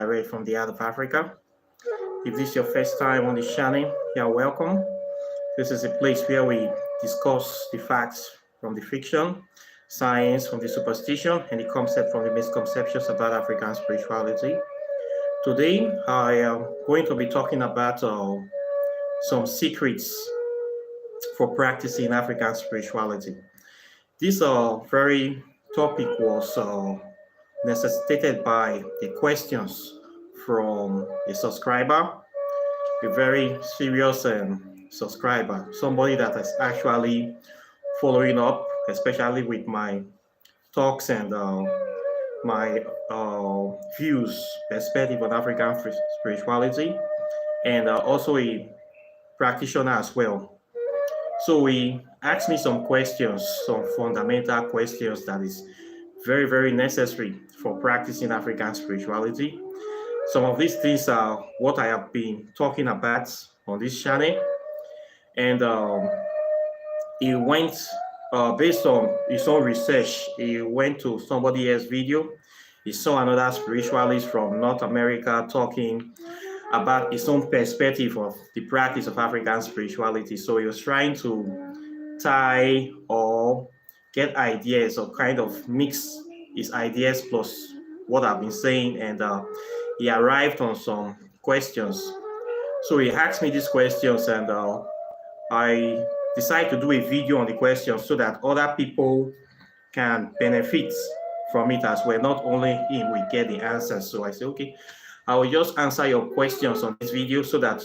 direct from the heart of Africa. If this is your first time on this channel, you are welcome. This is a place where we discuss the facts from the fiction, science from the superstition, and the concept from the misconceptions about African spirituality. Today, I am going to be talking about some secrets for practicing African spirituality. This very topic was necessitated by the questions from a subscriber, a very serious subscriber, somebody that is actually following up, especially with my talks and my views, perspective on African spirituality, and also a practitioner as well. So he asked me some questions, some fundamental questions that is very, very necessary for practicing African spirituality. Some of these things are what I have been talking about on this channel. And he went, based on his own research, he went to somebody else's video. He saw another spiritualist from North America talking about his own perspective of the practice of African spirituality. So he was trying to tie or get ideas or kind of mix his ideas plus what I've been saying, and he arrived on some questions. So he asked me these questions, and I decided to do a video on the questions so that other people can benefit from it as well. Not only him will get the answers. So I said, okay, I will just answer your questions on this video so that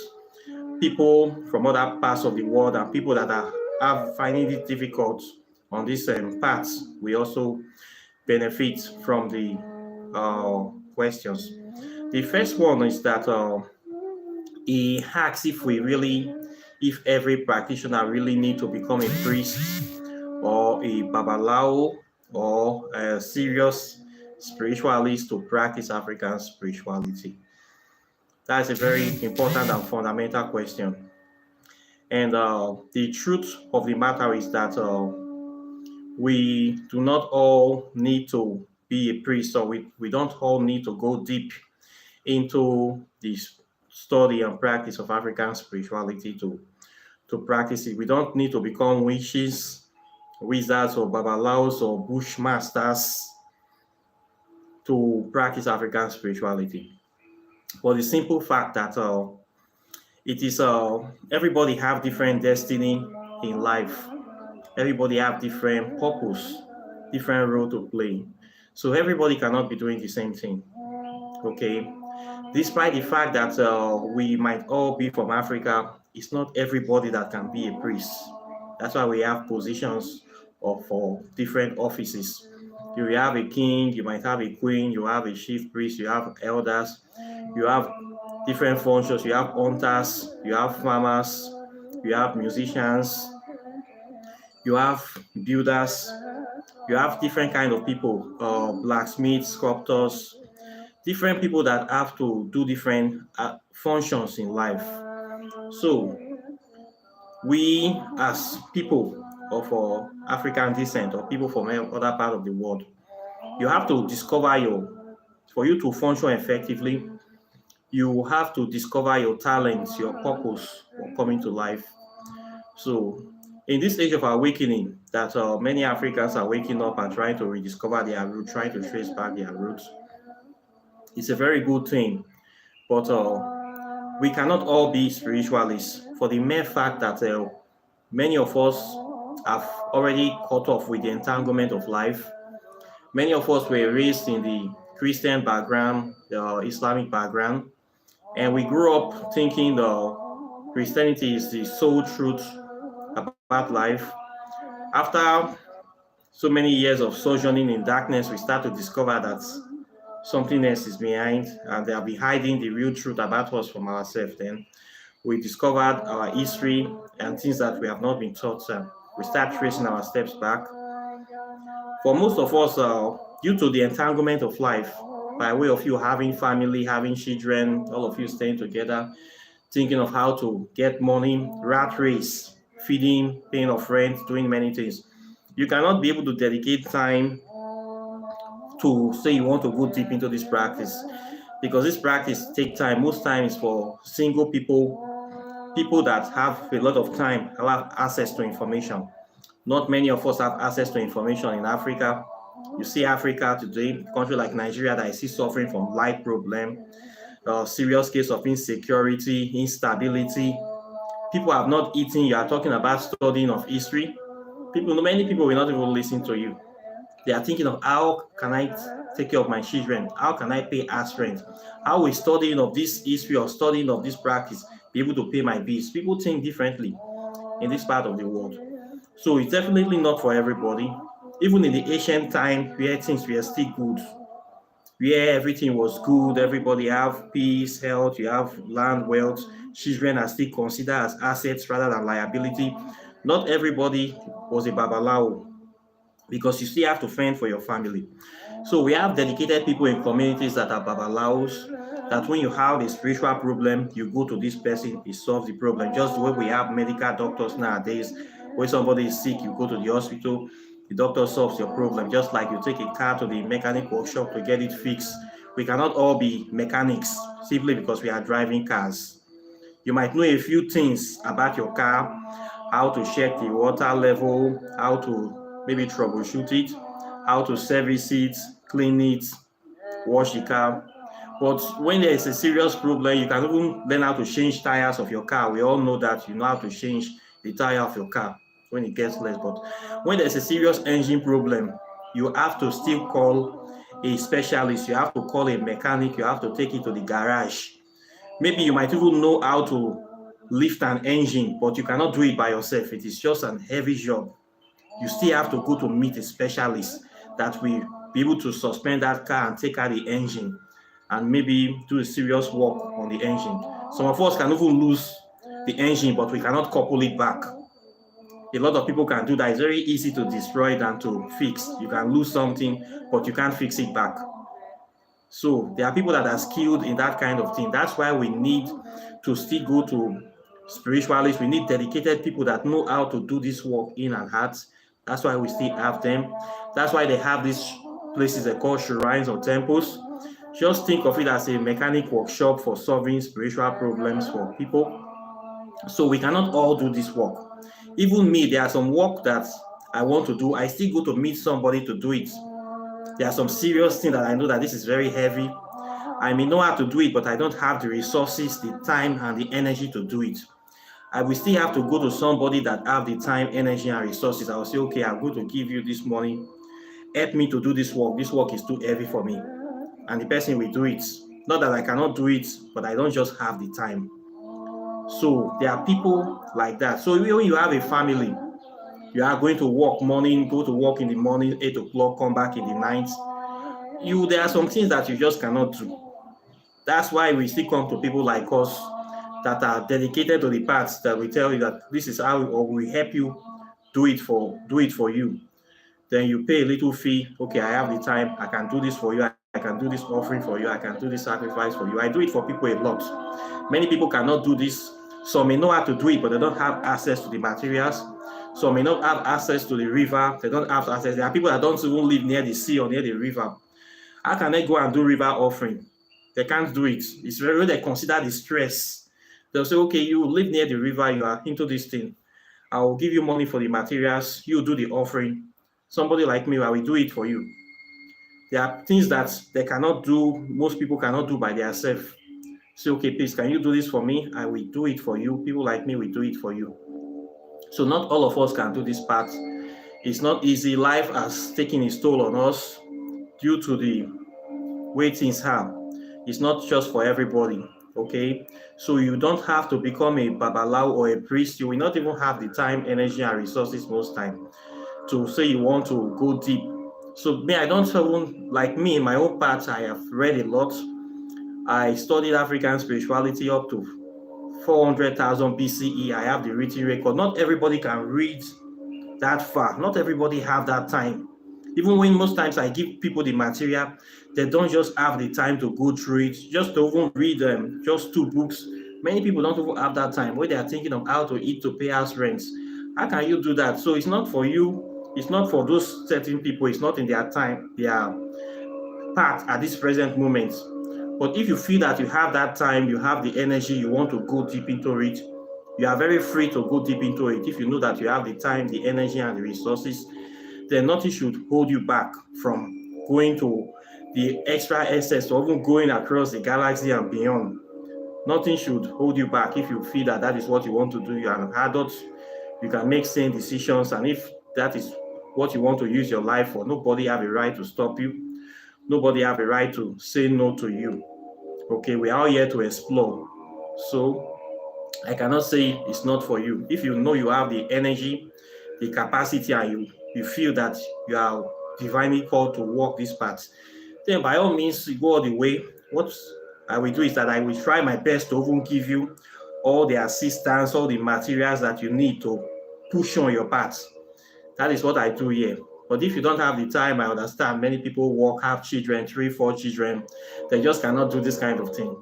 people from other parts of the world and people that are finding it difficult on this path, we also benefit from the questions. The first one is that he asks if every practitioner really need to become a priest or a babalao or a serious spiritualist to practice African spirituality. That's a very important and fundamental question. And the truth of the matter is that we do not all need to be a priest, or we don't all need to go deep into this study and practice of African spirituality to practice it. We don't need to become witches, wizards, or babalaos, or bushmasters to practice African spirituality. For the simple fact that it is everybody have different destiny in life. Everybody have different purpose, different role to play. So everybody cannot be doing the same thing. Okay, despite the fact that we might all be from Africa, it's not everybody that can be a priest. That's why we have positions for different offices. You have a king, you might have a queen, you have a chief priest, you have elders, you have different functions, you have hunters, you have farmers, you have musicians, you have builders, you have different kind of people, blacksmiths, sculptors, different people that have to do different functions in life. So we as people of African descent or people from other part of the world, you have to discover for you to function effectively, you have to discover your talents, your purpose for coming to life. So in this age of awakening that many Africans are waking up and trying to rediscover their roots, trying to trace back their roots, it's a very good thing. But we cannot all be spiritualists for the mere fact that many of us have already caught off with the entanglement of life. Many of us were raised in the Christian background, the Islamic background, and we grew up thinking Christianity is the sole truth about life. After so many years of sojourning in darkness, we start to discover that something else is behind, and they'll be hiding the real truth about us from ourselves. Then we discovered our history and things that we have not been taught. We start tracing our steps back. For most of us, due to the entanglement of life, by way of you having family, having children, all of you staying together, thinking of how to get money, rat race, feeding, paying off rent, doing many things, you cannot be able to dedicate time to say you want to go deep into this practice. because this practice take time. Most times for single people, people that have a lot of time, have access to information. Not many of us have access to information in Africa. You see Africa today, a country like Nigeria that is still suffering from light problem, serious case of insecurity, instability. People have not eaten. You are talking about studying of history. Many people will not even listen to you. They are thinking of how can I take care of my children? How can I pay house rent? How will studying of this history or studying of this practice be able to pay my bills? People think differently in this part of the world. So it's definitely not for everybody. Even in the ancient time where things were still good, where everything was good, everybody have peace, health, you have land, wealth, children are still considered as assets rather than liability. Not everybody was a babalawo because you still have to fend for your family. So we have dedicated people in communities that are babalaos, that when you have a spiritual problem, you go to this person, he solves the problem. Just the way we have medical doctors nowadays, when somebody is sick, you go to the hospital, the doctor solves your problem. Just like you take a car to the mechanic workshop to get it fixed. We cannot all be mechanics simply because we are driving cars. You might know a few things about your car, how to check the water level, how to maybe troubleshoot it, how to service it, clean it, wash the car. But when there is a serious problem, you can even learn how to change tires of your car. We all know that you know how to change the tire of your car when it gets less. But when there's a serious engine problem, you have to still call a specialist. You have to call a mechanic. You have to take it to the garage. Maybe you might even know how to lift an engine, but you cannot do it by yourself. It is just an heavy job. You still have to go to meet a specialist that will be able to suspend that car and take out the engine and maybe do a serious work on the engine. Some of us can even lose the engine, but we cannot couple it back. A lot of people can do that. It's very easy to destroy than to fix. You can lose something, but you can't fix it back. So there are people that are skilled in that kind of thing. That's why we need to still go to spiritualists. We need dedicated people that know how to do this work in and out. That's why we still have them. That's why they have these places they call shrines or temples. Just think of it as a mechanic workshop for solving spiritual problems for people. So we cannot all do this work. Even me, there are some work that I want to do. I still go to meet somebody to do it. There are some serious things that I know that this is very heavy. I may know how to do it, but I don't have the resources, the time, and the energy to do it. I will still have to go to somebody that have the time, energy, and resources. I will say, okay, I'm going to give you this money. Help me to do this work. This work is too heavy for me. And the person will do it. Not that I cannot do it, but I don't just have the time. So there are people like that. So when you have a family, you are going to work morning, go to work in the morning, 8 o'clock, come back in the night. There are some things that you just cannot do. That's why we still come to people like us that are dedicated to the path that we tell you that this is how, or we help you do it for you. Then you pay a little fee. Okay, I have the time. I can do this for you. I can do this offering for you. I can do this sacrifice for you. I do it for people a lot. Many people cannot do this. Some may know how to do it, but they don't have access to the materials. Some may not have access to the river. They don't have access. There are people that don't even live near the sea or near the river. How can they go and do river offering? They can't do it. It's very they consider the stress. They'll say, okay, you live near the river, you are into this thing. I will give you money for the materials, you do the offering. Somebody like me, I will do it for you. There are things that they cannot do, most people cannot do by themselves. Say, okay, please, can you do this for me? I will do it for you. People like me will do it for you. So not all of us can do this part. It's not easy. Life has taken its toll on us due to the way things are. It's not just for everybody, okay? So you don't have to become a babalawo or a priest. You will not even have the time, energy, and resources most time to say you want to go deep. So me, I don't even, like me, in my own part, I have read a lot. I studied African spirituality up to 400,000 BCE. I have the written record. Not everybody can read that far. Not everybody have that time. Even when most times I give people the material, they don't just have the time to go through it, just to even read just 2 books. Many people don't even have that time when they are thinking of how to eat, to pay house rents. How can you do that? So it's not for you. It's not for those certain people. It's not in their time, their path at this present moment. But if you feel that you have that time, you have the energy, you want to go deep into it, you are very free to go deep into it. If you know that you have the time, the energy, and the resources, then nothing should hold you back from going to the extra essence, or even going across the galaxy and beyond. Nothing should hold you back if you feel that that is what you want to do. You are an adult, you can make sane decisions, and if that is what you want to use your life for, nobody have a right to stop you. Nobody have a right to say no to you. Okay, we are all here to explore. So I cannot say it's not for you. If you know you have the energy, the capacity, and you feel that you are divinely called to walk this path, then by all means, go all the way. What I will do is that I will try my best to even give you all the assistance, all the materials that you need to push on your path. That is what I do here. But if you don't have the time, I understand many people work, have children, 3, 4 children. They just cannot do this kind of thing.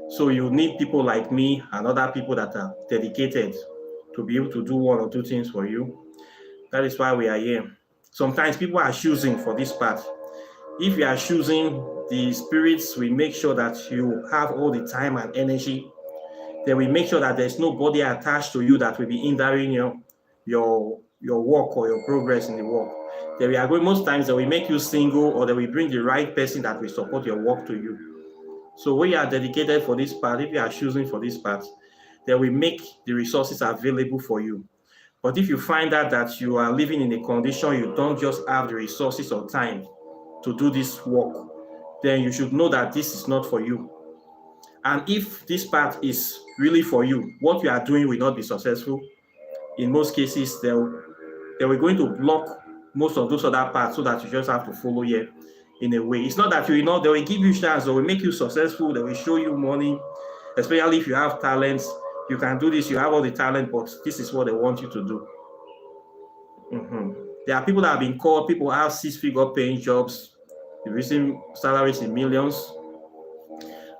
So you need people like me and other people that are dedicated to be able to do 1 or 2 things for you. That is why we are here. Sometimes people are choosing for this path. If you are choosing, the spirits will make sure that you have all the time and energy. They will make sure that there's nobody attached to you that will be hindering your work or your progress in the work. Most times they will make you single, or they will bring the right person that will support your work to you. So when you are dedicated for this path, if you are choosing for this path, they will make the resources available for you. But if you find out that you are living in a condition you don't just have the resources or time to do this work, then you should know that this is not for you. And if this path is really for you, what you are doing will not be successful. In most cases, they were going to block most of those other paths, so that you just have to follow here in a way. It's not that they will give you chance, they will make you successful, they will show you money, especially if you have talents. You can do this, you have all the talent, but this is what they want you to do. There are people that have been called, people have 6-figure paying jobs, receiving salaries in millions,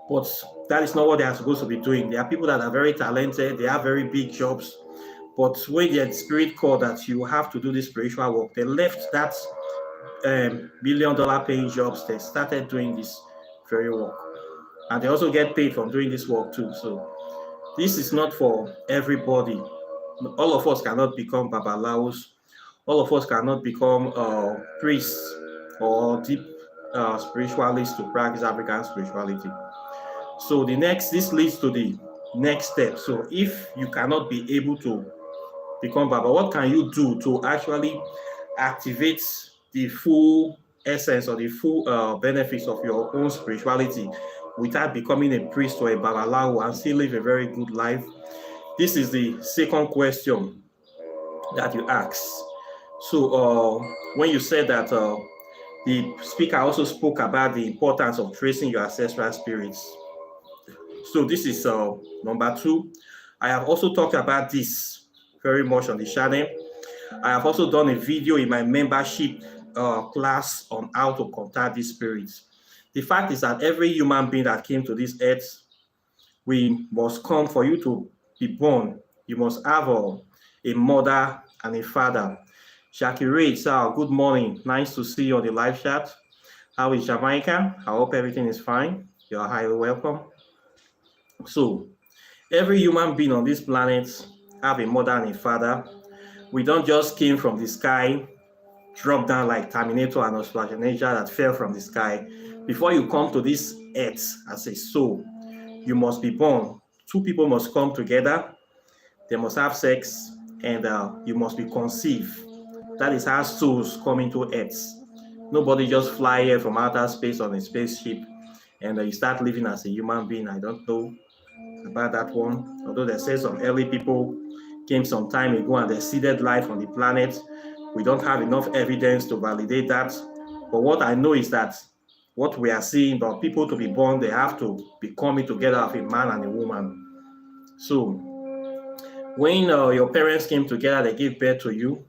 but that is not what they are supposed to be doing. There are people that are very talented, they have very big jobs, but when the spirit called that you have to do this spiritual work, they left that $1 million paying jobs, they started doing this very work. And they also get paid from doing this work too. So this is not for everybody. All of us cannot become babalawos. All of us cannot become priests or deep spiritualists to practice African spirituality. So this leads to the next step. So if you cannot be able to become Baba, what can you do to actually activate the full essence or the full benefits of your own spirituality without becoming a priest or a babalawo and still live a very good life? This is the second question that you ask. So when you said that the speaker also spoke about the importance of tracing your ancestral spirits. So this is number 2. I have also talked about this very much on the channel. I have also done a video in my membership class on how to contact these spirits. The fact is that every human being that came to this earth, we must come. For you to be born, you must have a mother and a father. Jackie Ray, sir, good morning. Nice to see you on the live chat. How is Jamaica? I hope everything is fine. You are highly welcome. So, every human being on this planet have a mother and a father. We don't just came from the sky, drop down like Terminator and Schwarzenegger that fell from the sky. Before you come to this earth as a soul, you must be born. 2 people must come together. They must have sex, and you must be conceived. That is how souls come into earth. Nobody just fly here from outer space on a spaceship and you start living as a human being. I don't know about that one. Although they say some early people came some time ago and they seeded life on the planet. We don't have enough evidence to validate that. But what I know is that what we are seeing, but people to be born, they have to be coming together of a man and a woman. So when your parents came together, they gave birth to you.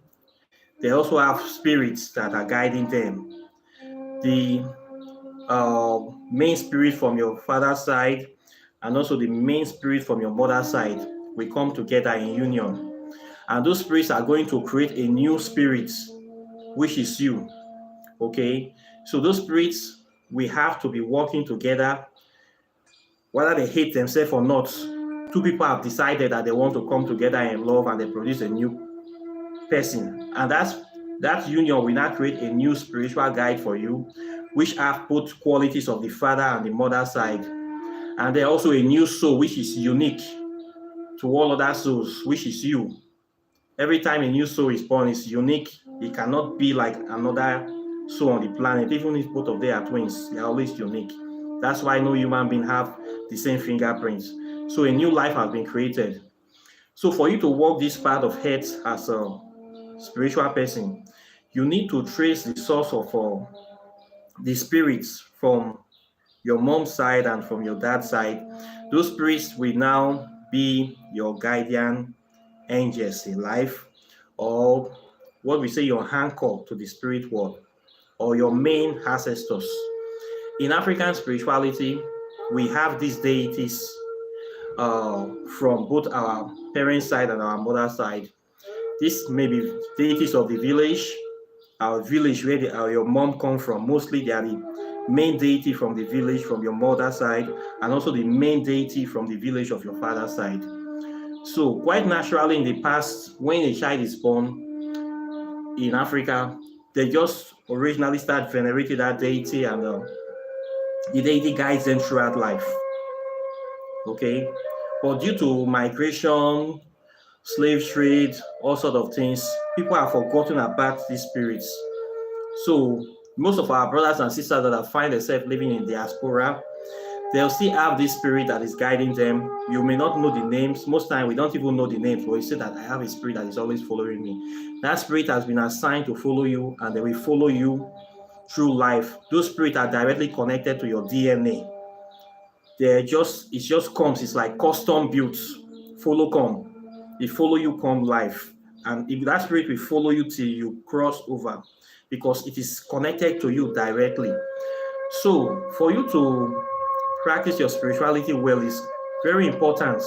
They also have spirits that are guiding them. The main spirit from your father's side and also the main spirit from your mother's side will come together in union. And those spirits are going to create a new spirit, which is you. Okay? So those spirits, we have to be working together. whether they hate themselves or not, two people have decided that they want to come together in love and they produce a new person. And that union will now create a new spiritual guide for you, which have both qualities of the father and the mother side. And then also a new soul, which is unique to all other souls, which is you. Every time a new soul is born, it's unique. It cannot be like another soul on the planet. Even if both of them are twins, they are always unique. That's why no human being have the same fingerprints. So a new life has been created. So for you to walk this path of health as a spiritual person, you need to trace the source of the spirits from your mom's side and from your dad's side. Those spirits will now be your guardian angels in life, or what we say your anchor to the spirit world, or your main ancestors. In African spirituality, we have these deities from both our parents' side and our mother's side. These may be deities of the village, our village where your mom comes from. Mostly they are the main deity from the village from your mother's side, and also the main deity from the village of your father's side. So quite naturally in the past, when a child is born in Africa, they just originally start venerating that deity, and the deity guides them throughout life. Okay, but due to migration, slave trade, all sort of things, people have forgotten about these spirits. So most of our brothers and sisters that find themselves living in diaspora, they'll still have this spirit that is guiding them. You may not know the names. Most time we don't even know the names, but you say that I have a spirit that is always following me. That spirit has been assigned to follow you, and they will follow you through life. Those spirits are directly connected to your DNA. It just comes. It's like custom built. Follow come. They follow you come life. And if that spirit will follow you till you cross over, because it is connected to you directly. So for you to practice your spirituality well, is very important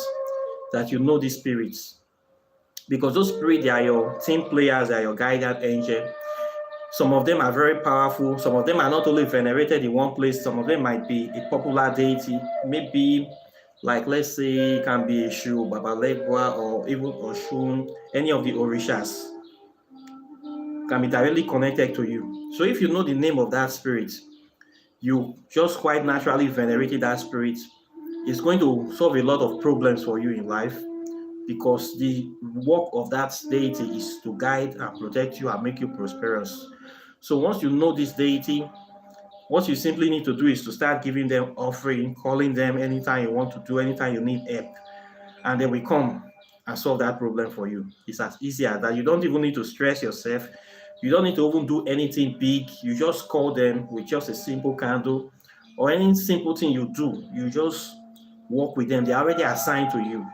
that you know these spirits, because those spirits, they are your team players, they are your guardian angel. Some of them are very powerful. Some of them are not only venerated in one place. Some of them might be a popular deity, maybe like, let's say, it can be Eshu, Babalegwa, or even Oshun. Any of the Orishas can be directly connected to you. So if you know the name of that spirit, you just quite naturally venerated that spirit. It's going to solve a lot of problems for you in life, because the work of that deity is to guide and protect you and make you prosperous. So once you know this deity, what you simply need to do is to start giving them offering, calling them anytime you want to do, anytime you need help, and they will come and solve that problem for you. It's as easy as that. You don't even need to stress yourself. You don't need to even do anything big. You just call them with just a simple candle, or any simple thing you do. You just work with them. They're already assigned to you.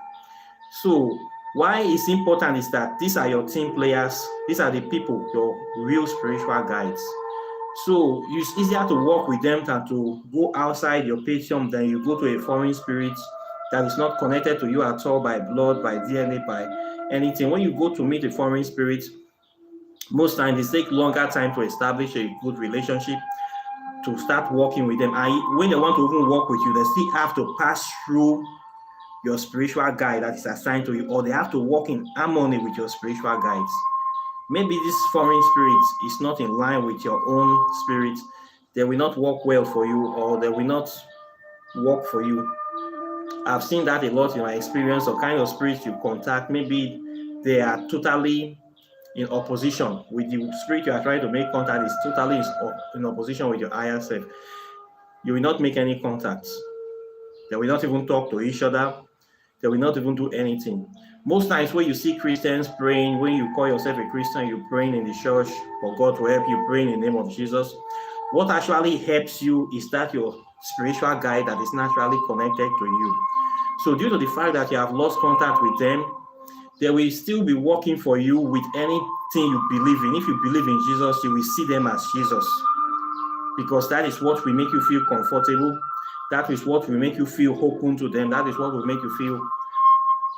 So why it's important is that these are your team players. These are the people, your real spiritual guides. So it's easier to work with them than to go outside your patium than you go to a foreign spirit that is not connected to you at all by blood, by DNA, by anything. When you go to meet a foreign spirit, most times it takes longer time to establish a good relationship, to start working with them. And when they want to even work with you, they still have to pass through your spiritual guide that is assigned to you, or they have to work in harmony with your spiritual guides. Maybe this foreign spirit is not in line with your own spirit. They will not work well for you, or they will not work for you. I've seen that a lot in my experience of kind of spirits you contact. Maybe they are totally in opposition with the spirit you are trying to make contact, is totally in opposition with your higher self. You will not make any contacts. They will not even talk to each other. They will not even do anything. Most times when you see Christians praying, when you call yourself a Christian, you're praying in the church for God to help you, praying in the name of Jesus. What actually helps you is that your spiritual guide that is naturally connected to you. So due to the fact that you have lost contact with them, they will still be working for you with anything you believe in. If you believe in Jesus, you will see them as Jesus, because that is what will make you feel comfortable. That is what will make you feel open to them. That is what will make you feel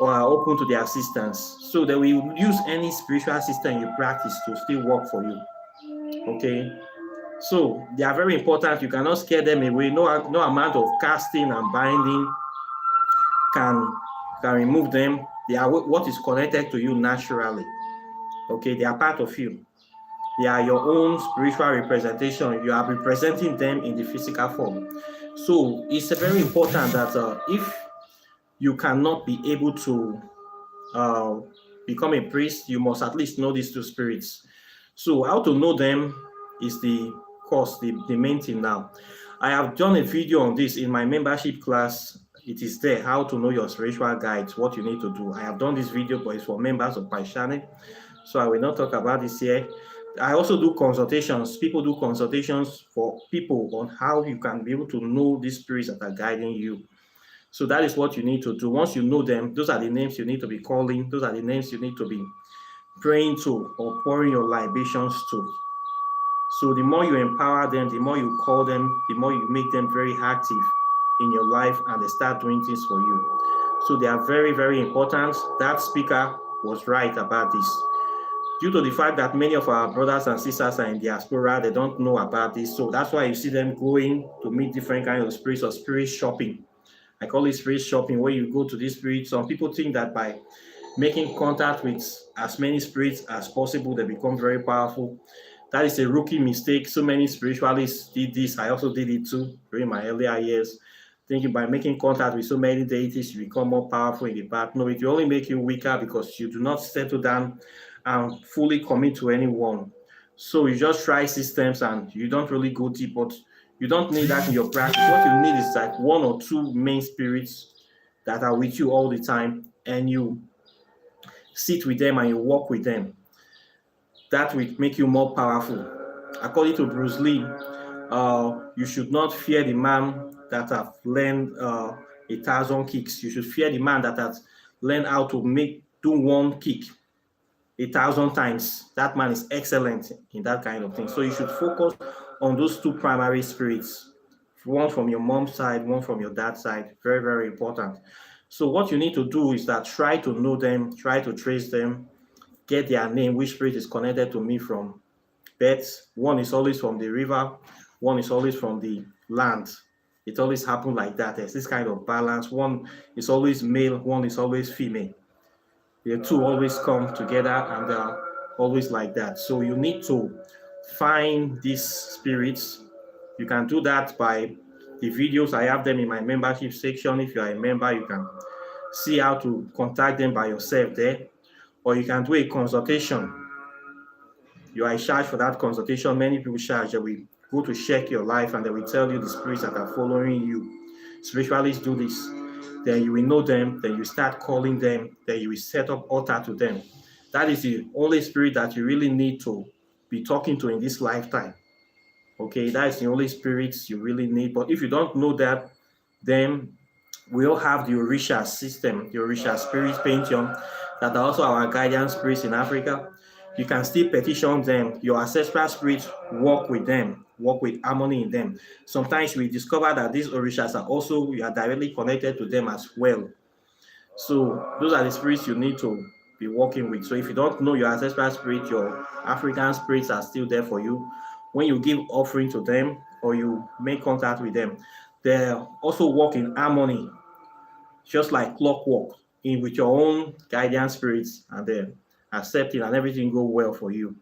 open to their assistance. So they will use any spiritual system you practice to still work for you. Okay? So they are very important. You cannot scare them away. No amount of casting and binding can remove them. They are what is connected to you naturally. Okay, they are part of you. They are your own spiritual representation. You are representing them in the physical form. So it's very important that if you cannot be able to uh, become a priest, you must at least know these two spirits. So how to know them is the course, the main thing now. I have done a video on this in my membership class. It is there, how to know your spiritual guides, what you need to do. I have done this video, but it's for members of my channel, so I will not talk about this here. I also do consultations. People do consultations for people on how you can be able to know these spirits that are guiding you. So that is what you need to do. Once you know them, those are the names you need to be calling. Those are the names you need to be praying to or pouring your libations to. So the more you empower them, the more you call them, the more you make them very active in your life, and they start doing things for you. So they are very, very important. That speaker was right about this. Due to the fact that many of our brothers and sisters are in diaspora, they don't know about this. So that's why you see them going to meet different kinds of spirits, or spirit shopping. I call it spirit shopping, where you go to this spirit. Some people think that by making contact with as many spirits as possible, they become very powerful. That is a rookie mistake. So many spiritualists did this. I also did it too during my earlier years, thinking by making contact with so many deities, you become more powerful in the back. No, it will only make you weaker because you do not settle down and fully commit to anyone. So you just try systems and you don't really go deep, but you don't need that in your practice. What you need is like one or two main spirits that are with you all the time, and you sit with them and you walk with them. That will make you more powerful. According to Bruce Lee, you should not fear the man that have learned 1,000 kicks. You should fear the man that has learned how to do one kick 1,000 times. That man is excellent in that kind of thing. So you should focus on those two primary spirits, one from your mom's side, one from your dad's side. Very, very important. So what you need to do is that try to know them, try to trace them, get their name, which spirit is connected to me from birth. One is always from the river, one is always from the land. It always happens like that. There's this kind of balance. One is always male, one is always female. The two always come together, and they're always like that. So you need to find these spirits. You can do that by the videos. I have them in my membership section. If you are a member, you can see how to contact them by yourself there, or you can do a consultation. You are in charge for that consultation. Many people charge. They will go to check your life, and they will tell you the spirits that are following you. Spiritualists do this. Then you will know them. Then you start calling them. Then you will set up altar to them. That is the only spirit that you really need to be talking to in this lifetime. Okay, that is the only spirits you really need. But if you don't know that, then we all have the Orisha system, the Orisha spirit pantheon, that are also our guardian spirits in Africa. You can still petition them. Your ancestral spirits work with them, work with harmony in them. Sometimes we discover that these Orishas are also, we are directly connected to them as well. So those are the spirits you need to be working with. So if you don't know your ancestral spirit, your African spirits are still there for you. When you give offering to them or you make contact with them, they also work in harmony, just like clockwork, with your own guardian spirits, and then accept it and everything go well for you.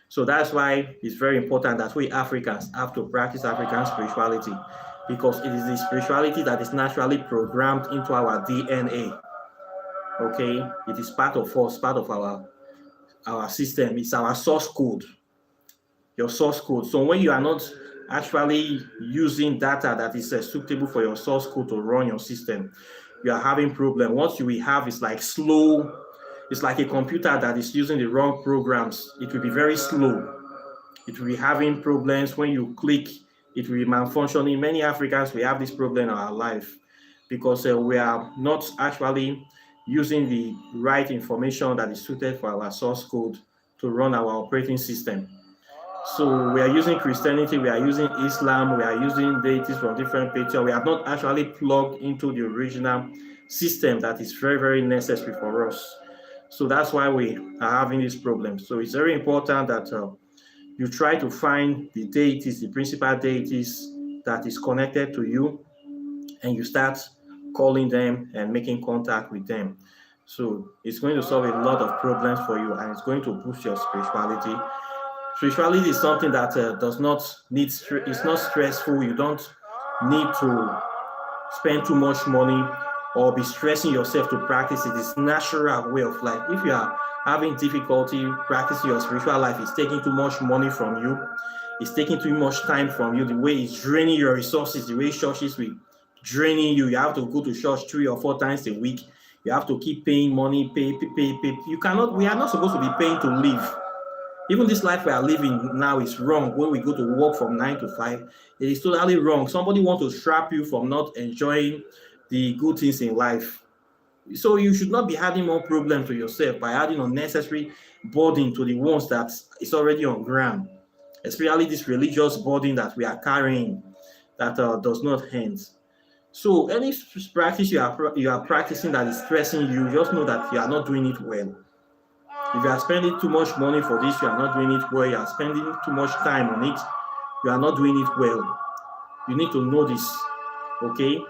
So that's why it's very important that we Africans have to practice African spirituality, because it is the spirituality that is naturally programmed into our DNA. Okay, it is part of us, part of our system. It's our source code, your source code. So when you are not actually using data that is suitable for your source code to run your system, you are having problem. What you will have is like slow. It's like a computer that is using the wrong programs. It will be very slow. It will be having problems when you click. It will be malfunctioning. Many Africans, we have this problem in our life because we are not actually using the right information that is suited for our source code to run our operating system. So we are using Christianity, we are using Islam, we are using deities from different pictures. We have not actually plugged into the original system that is very, very necessary for us. So that's why we are having this problem. So it's very important that you try to find the deities, the principal deities that is connected to you, and you start calling them and making contact with them. So it's going to solve a lot of problems for you, and it's going to boost your spirituality. Spirituality is something that does not need it's not stressful. You don't need to spend too much money or be stressing yourself to practice it. It's natural way of life. If you are having difficulty practicing your spiritual life, it's taking too much money from you, it's taking too much time from you, the way it's draining your resources, the way churches will draining you. You have to go to church 3 or 4 times a week. You have to keep paying money, pay. You cannot, we are not supposed to be paying to live. Even this life we are living now is wrong. When we go to work from 9 to 5, it is totally wrong. Somebody wants to strap you from not enjoying the good things in life. So you should not be adding more problem to yourself by adding unnecessary burden to the ones that is already on ground, especially this religious burden that we are carrying that does not end. So any practice you are practicing that is stressing you, just know that you are not doing it well. If you are spending too much money for this, you are not doing it well. You are spending too much time on it, you are not doing it well. You need to know this, okay?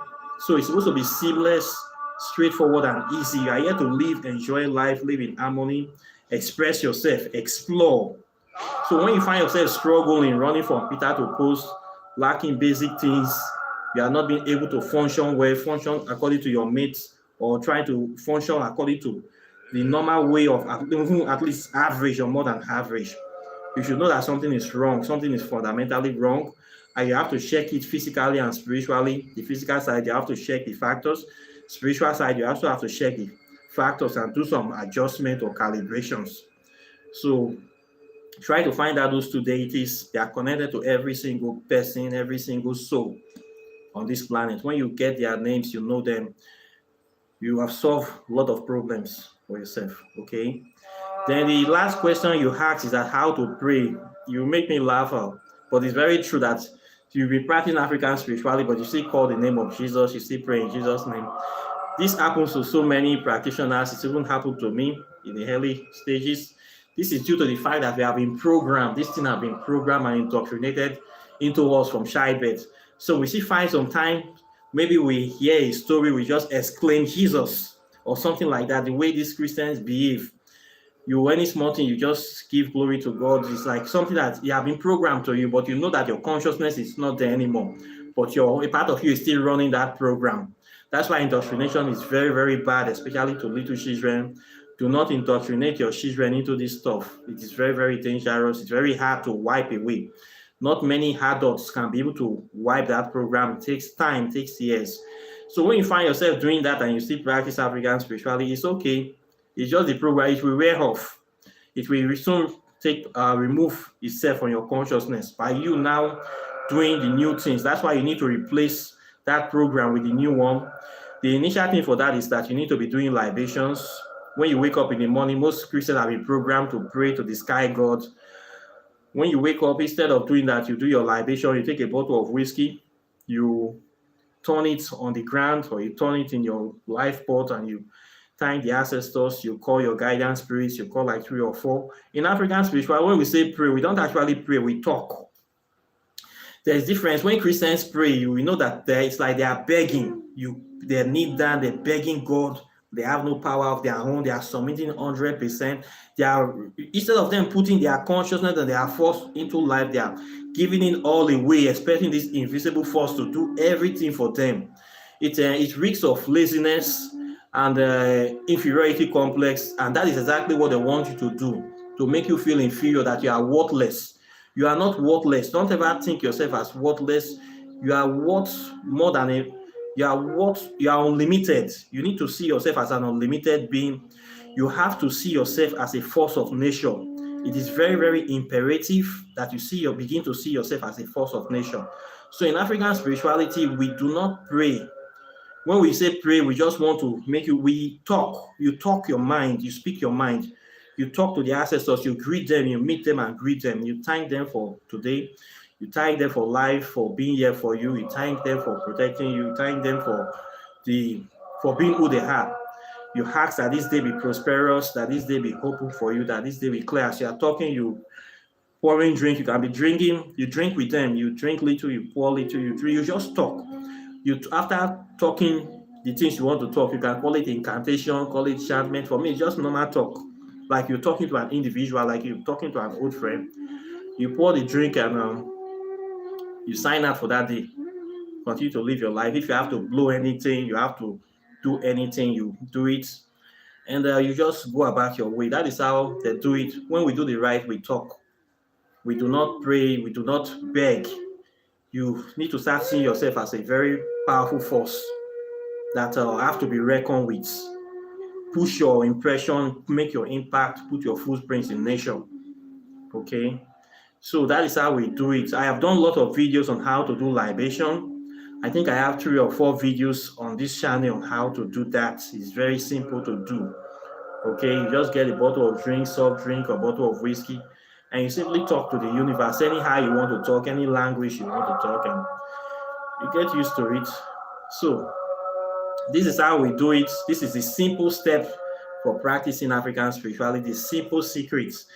So it's supposed to be seamless, straightforward, and easy. You are here to live, enjoy life, live in harmony, express yourself, explore. So when you find yourself struggling, running from Peter to post, lacking basic things, you are not being able to function well, function according to your mates, or trying to function according to the normal way of at least average or more than average, you should know that something is wrong, something is fundamentally wrong, and you have to check it physically and spiritually. The physical side, you have to check the factors. Spiritual side, you also have to check the factors and do some adjustment or calibrations. So try to find out those two deities. They are connected to every single person, every single soul on this planet. When you get their names, you know them, you have solved a lot of problems for yourself, okay? Then the last question you asked is that how to pray. You make me laugh out, but it's very true that you be practicing African spirituality, but you still call the name of Jesus, you still pray in Jesus' name. This happens to so many practitioners. It's even happened to me in the early stages. This is due to the fact that we have been programmed. This thing have been programmed and indoctrinated into us from childbirth. So we still find some time, maybe we hear a story, we just exclaim Jesus or something like that. The way these Christians behave, any small thing, you just give glory to God. It's like something that you have been programmed to you, but you know that your consciousness is not there anymore. But a part of you is still running that program. That's why indoctrination is very, very bad, especially to little children. Do not indoctrinate your children into this stuff. It is very, very dangerous. It's very hard to wipe away. Not many adults can be able to wipe that program. It takes time, it takes years. So when you find yourself doing that and you still practice African spirituality, it's okay. It's just the program. It will wear off. It will soon remove itself from your consciousness by you now doing the new things. That's why you need to replace that program with the new one. The initial thing for that is that you need to be doing libations. When you wake up in the morning, most Christians have been programmed to pray to the sky god. When you wake up, instead of doing that, you do your libation, you take a bottle of whiskey, you turn it on the ground or you turn it in your life pot and you thank the ancestors, you call your guidance spirits, you call like 3 or 4. In African spirituality, when we say pray, we don't actually pray, we talk. There's difference. When Christians pray, we know that it's like they are begging. They kneel down, they're begging God. They have no power of their own. They are submitting 100%. They are, instead of them putting their consciousness and their force into life, they are giving it all away, expecting this invisible force to do everything for them. It reeks of laziness and inferiority complex, and that is exactly what they want you to do, to make you feel inferior, that you are worthless. You are not worthless. Don't ever think yourself as worthless. You are worth more than you are unlimited. You need to see yourself as an unlimited being. You have to see yourself as a force of nature. It is very, very imperative that you begin to see yourself as a force of nature. So in African spirituality, we do not pray. When we say pray, we just want to we talk. You talk your mind, you speak your mind. You talk to the ancestors, you greet them, you meet them and greet them. You thank them for today. You thank them for life, for being here for you. You thank them for protecting you. You thank them for being who they are. You ask that this day be prosperous, that this day be open for you, that this day be clear. As you are talking, you pouring drink. You can be drinking. You drink with them. You drink little, you pour little, you drink. You just talk. After talking the things you want to talk. You can call it incantation, call it enchantment. For me, it's just normal talk. Like you're talking to an individual, like you're talking to an old friend. You pour the drink and you sign out for that day. Continue to live your life. If you have to blow anything, you have to do anything, you do it. And you just go about your way. That is how they do it. When we do the right, we talk. We do not pray. We do not beg. You need to start seeing yourself as a very powerful force that have to be reckoned with. Push your impression, make your impact, put your footprints in nature. Okay? So that is how we do it. I have done a lot of videos on how to do libation. I think I have 3 or 4 videos on this channel on how to do that. It's very simple to do. Okay, you just get a bottle of drink, soft drink, or bottle of whiskey, and you simply talk to the universe anyhow you want to talk, any language you want to talk, and you get used to it. So this is how we do it. This is the simple step for practicing African spirituality, simple secrets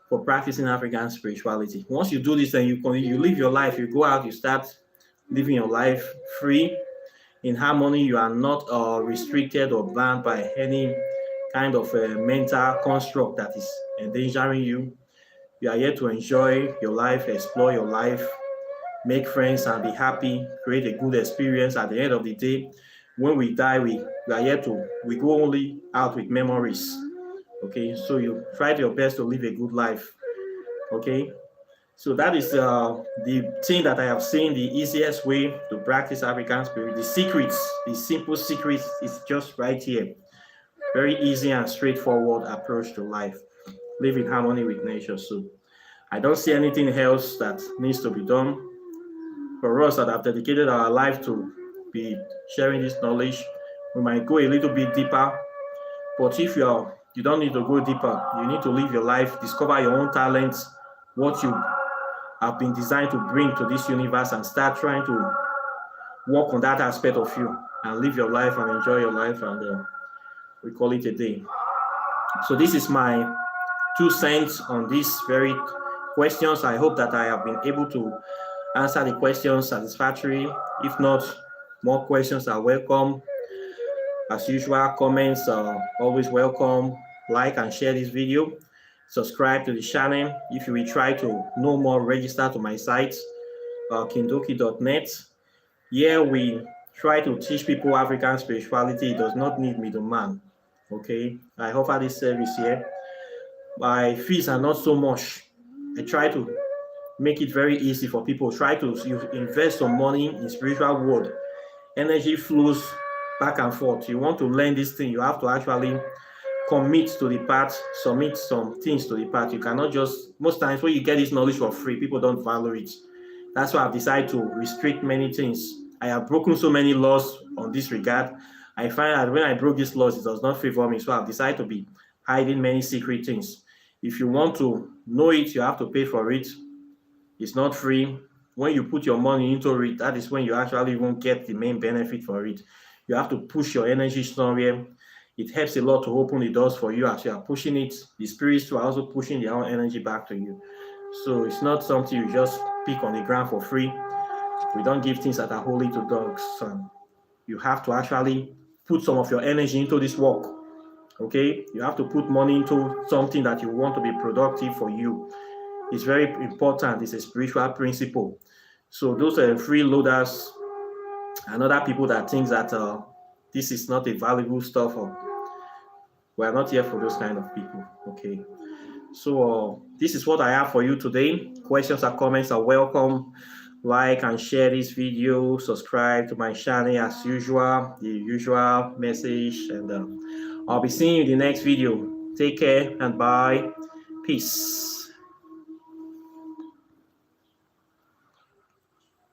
for practicing African spirituality. Once you do this, then you live your life, you go out, you start living your life free, in harmony. You are not restricted or bound by any kind of a mental construct that is endangering you. You are here to enjoy your life, explore your life, make friends and be happy, create a good experience. At the end of the day, when we die, we are here we go only out with memories. Okay, so you try your best to live a good life. Okay, so that is the thing that I have seen, the easiest way to practice African spirit. The secrets, the simple secrets is just right here. Very easy and straightforward approach to life. Live in harmony with nature. So I don't see anything else that needs to be done. For us that have dedicated our life to be sharing this knowledge, we might go a little bit deeper. But if you don't need to go deeper, you need to live your life, discover your own talents, what you have been designed to bring to this universe, and start trying to work on that aspect of you and live your life and enjoy your life, and we call it a day. So this is my 2 cents on these very questions. I hope that I have been able to answer the questions satisfactorily. If not, more questions are welcome. As usual, comments are always welcome. Like and share this video. Subscribe to the channel. If you will try to know more, register to my site, kindoki.net. Here we try to teach people African spirituality. It does not need middleman. Okay, I offer this service here. My fees are not so much. I try to make it very easy for people. Try to invest some money in spiritual world. Energy flows back and forth. You want to learn this thing, you have to actually commit to the path, submit some things to the path. You cannot just, most times when you get this knowledge for free, people don't value it. That's why I've decided to restrict many things. I have broken so many laws on this regard. I find that when I broke these laws, it does not favor me. So I've decided to be hiding many secret things. If you want to know it, you have to pay for it. It's not free. When you put your money into it, that is when you actually won't get the main benefit for it. You have to push your energy somewhere. It helps a lot to open the doors for you as you are pushing it. The spirits are also pushing their own energy back to you. So it's not something you just pick on the ground for free. We don't give things that are holy to dogs. You have to actually put some of your energy into this work. Okay? You have to put money into something that you want to be productive for you. It's very important. It's a spiritual principle. So those are freeloaders and other people that think that this is not a valuable stuff. We're not here for those kind of people. Okay. So this is what I have for you today. Questions or comments are welcome. Like and share this video. Subscribe to my channel as usual. The usual message. And I'll be seeing you in the next video. Take care and bye. Peace.